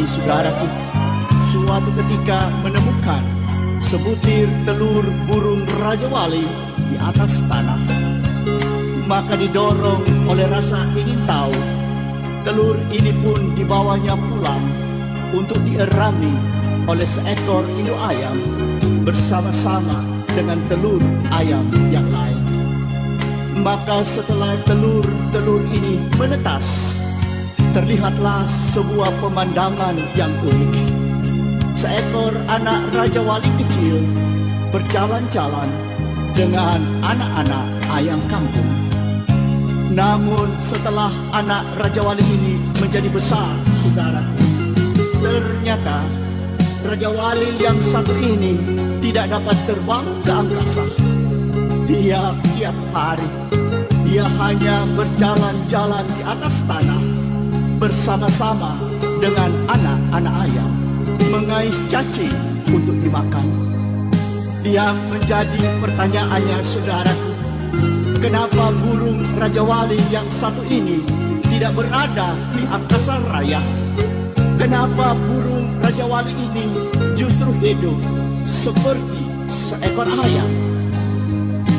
saudaraku, suatu ketika menemukan sebutir telur burung Raja Wali di atas tanah. Maka didorong oleh rasa ingin tahu, telur ini pun dibawanya pulang untuk dierami oleh seekor induk ayam bersama-sama dengan telur ayam yang lain. Maka setelah telur-telur ini menetas, terlihatlah sebuah pemandangan yang unik. Seekor anak Raja Wali kecil berjalan-jalan dengan anak-anak ayam kampung. Namun setelah anak Raja Wali ini menjadi besar, saudaraku, ternyata Raja Wali yang satu ini tidak dapat terbang ke angkasa. Tiap hari dia hanya berjalan-jalan di atas tanah bersama-sama dengan anak-anak ayam, mengais cacing untuk dimakan. Yang menjadi pertanyaannya, saudaraku, kenapa burung Raja Wali yang satu ini tidak berada di angkasa raya? Kenapa burung Raja Wali ini justru hidup seperti seekor ayam?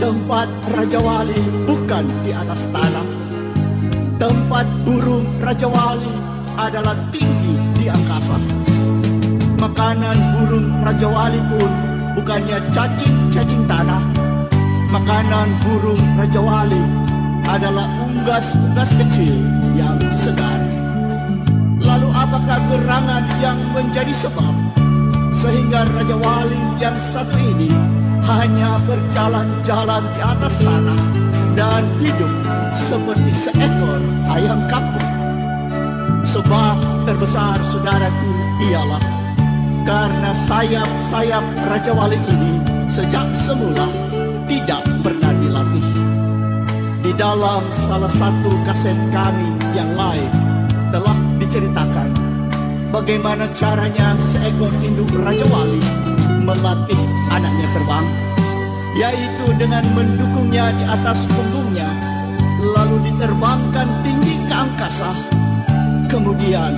Tempat Raja Wali bukan di atas tanah. Tempat burung Raja Wali adalah tinggi di angkasa. Makanan burung Raja Wali pun bukannya cacing-cacing tanah. Makanan burung Raja Wali adalah unggas-unggas kecil yang segar. Lalu apakah gerangan yang menjadi sebab sehingga Raja Wali yang satu ini hanya berjalan-jalan di atas tanah dan hidup seperti seekor ayam kampung? Sebab terbesar, saudaraku, ialah karena sayap-sayap Raja Wali ini sejak semula tidak pernah dilatih. Di dalam salah satu kaset kami yang lain telah diceritakan bagaimana caranya seekor induk Raja Wali melatih anaknya terbang, yaitu dengan mendukungnya di atas punggungnya, lalu diterbangkan tinggi ke angkasa, kemudian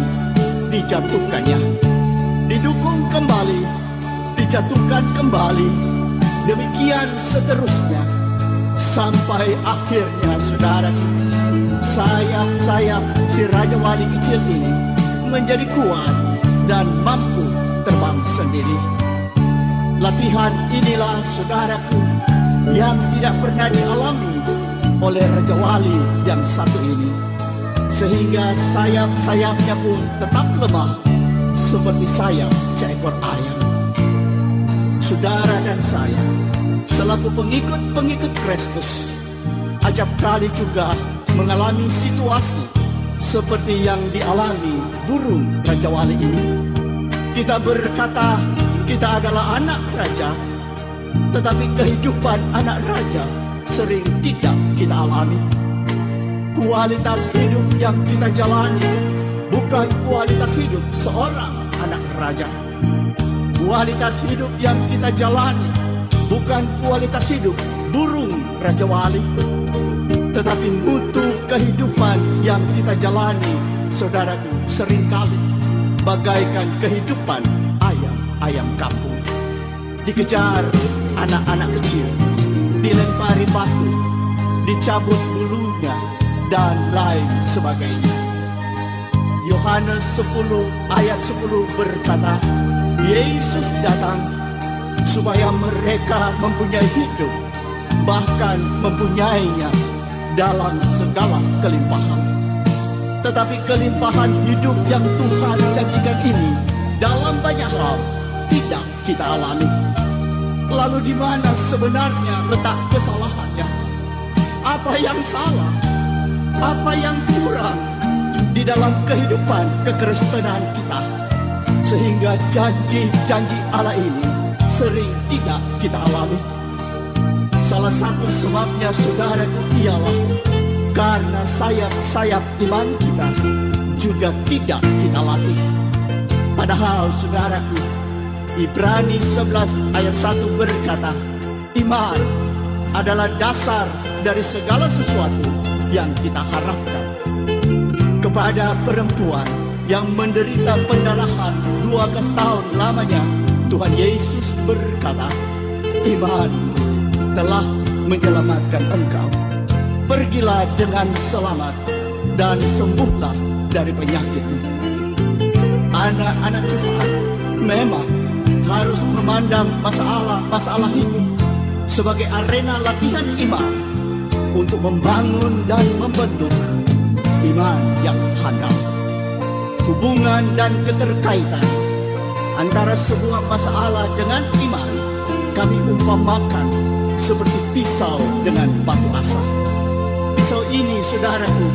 dijatuhkannya, didukung kembali, dijatuhkan kembali, demikian seterusnya, sampai akhirnya, saudara, sayap-sayap si Raja Wali kecil ini menjadi kuat dan mampu terbang sendiri. Latihan inilah, saudaraku, yang tidak pernah dialami oleh Raja Wali yang satu ini, sehingga sayap-sayapnya pun tetap lemah seperti sayap seekor ayam. Saudara dan saya, selaku pengikut-pengikut Kristus, acap kali juga mengalami situasi seperti yang dialami burung Raja Wali ini. Kita berkata kita adalah anak raja, tetapi kehidupan anak raja sering tidak kita alami. Kualitas hidup yang kita jalani bukan kualitas hidup seorang anak raja. Kualitas hidup yang kita jalani bukan kualitas hidup burung Raja Wali, tetapi mutu kehidupan yang kita jalani, saudaraku, seringkali bagaikan kehidupan ayam kampung. Dikejar anak-anak kecil, dilempari batu, dicabut bulunya, dan lain sebagainya. Yohanes 10 ayat 10 berkata, Yesus datang supaya mereka mempunyai hidup, bahkan mempunyainya dalam segala kelimpahan. Tetapi kelimpahan hidup yang Tuhan janjikan ini dalam banyak hal tidak kita alami. Lalu di mana sebenarnya letak kesalahannya? Apa yang salah? Apa yang kurang di dalam kehidupan kekristenan kita, sehingga janji-janji Allah ini sering tidak kita alami? Salah satu sebabnya, saudaraku, ialah karena sayap-sayap iman kita juga tidak kita latih. Padahal, saudaraku, Ibrani 11 ayat 1 berkata, iman adalah dasar dari segala sesuatu yang kita harapkan. Kepada perempuan yang menderita pendarahan 12 tahun lamanya, Tuhan Yesus berkata, imanmu telah menyelamatkan engkau. Pergilah dengan selamat dan sembuhlah dari penyakitmu. Anak-anak Tuhan memang harus memandang masalah hidup sebagai arena latihan iman untuk membangun dan membentuk iman yang handal. Hubungan dan keterkaitan antara sebuah masalah dengan iman kami umpamakan seperti pisau dengan batu asa. Pisau ini, saudaraku,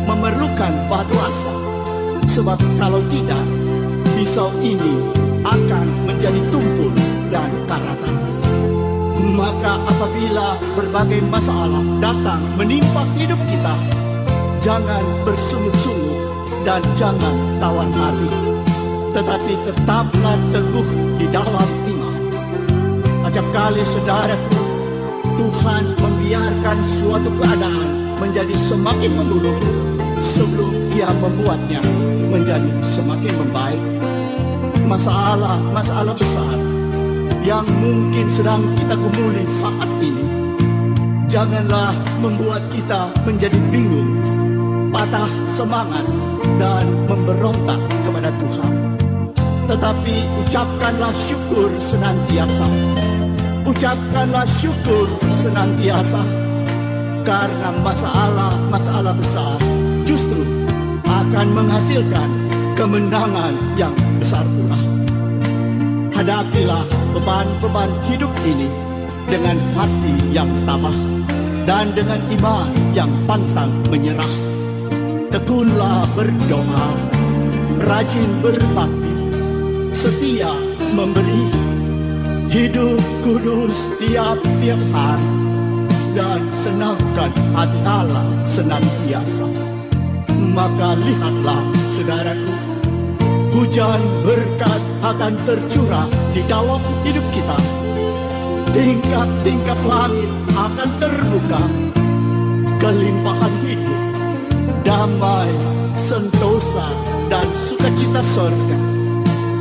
memerlukan batu asa, sebab kalau tidak, pisau ini akan menjadi tumpul dan karatan. Maka apabila berbagai masalah datang menimpa hidup kita, jangan bersungut-sungut dan jangan tawan hati, tetapi tetaplah teguh di dalam iman. Acap kali, saudaraku, Tuhan membiarkan suatu keadaan menjadi semakin memburuk sebelum Ia membuatnya menjadi semakin membaik. Masalah besar yang mungkin sedang kita gumuli saat ini, janganlah membuat kita menjadi bingung, patah semangat, dan memberontak kepada Tuhan. Tetapi ucapkanlah syukur senantiasa. Ucapkanlah syukur senantiasa, karena masalah besar justru akan menghasilkan kemenangan yang besar pula. Hadapilah beban-beban hidup ini dengan hati yang tabah dan dengan iman yang pantang menyerah. Tekunlah berdoa, rajin berbakti, setia memberi, hidup kudus tiap-tiap hari, dan senangkan hati Allah senantiasa. Maka lihatlah, saudaraku, hujan berkat akan tercurah di dalam hidup kita. Tingkap-tingkap langit akan terbuka. Kelimpahan hidup, damai, sentosa, dan sukacita surga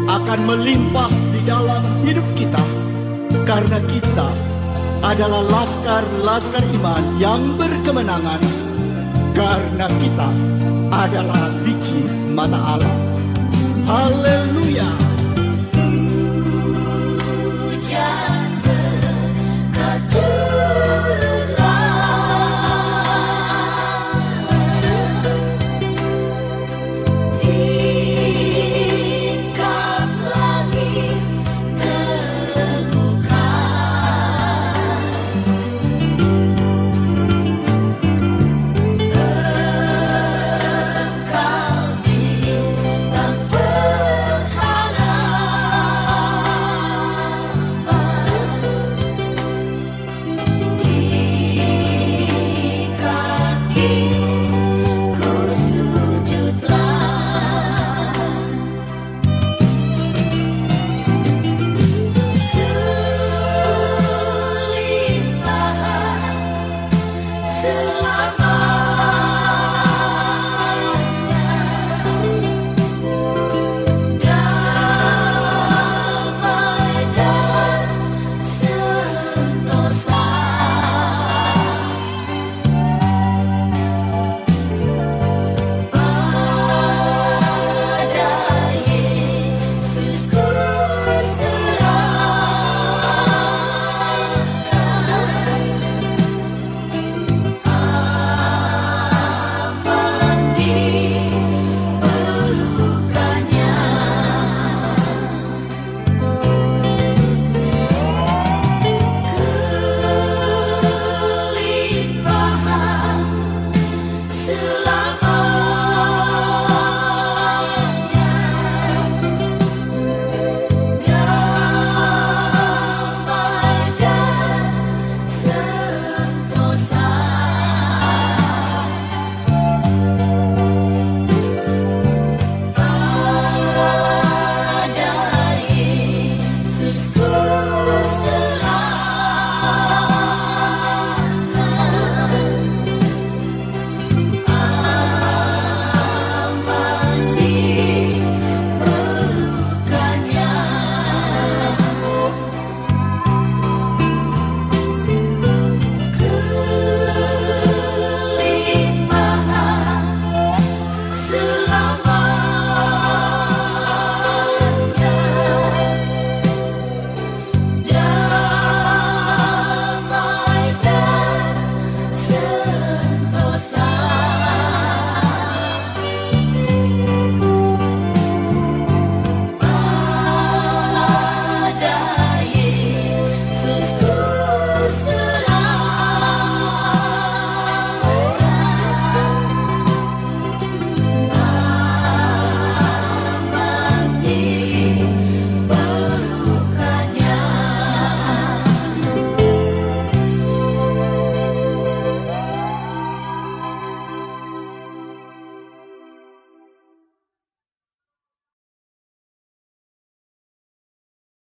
akan melimpah di dalam hidup kita, karena kita adalah laskar-laskar iman yang berkemenangan, karena kita adalah biji mata Allah. Haleluya. Hujan berkat turunlah, tingkap langit terbuka. Engkau bintang pengharapan, di kakiku sujudlah. Kelimpahan selamanya, damai dan sentosa. Pada Yesus ku serahkan, aman di pelukannya. Kelimpahan selamanya,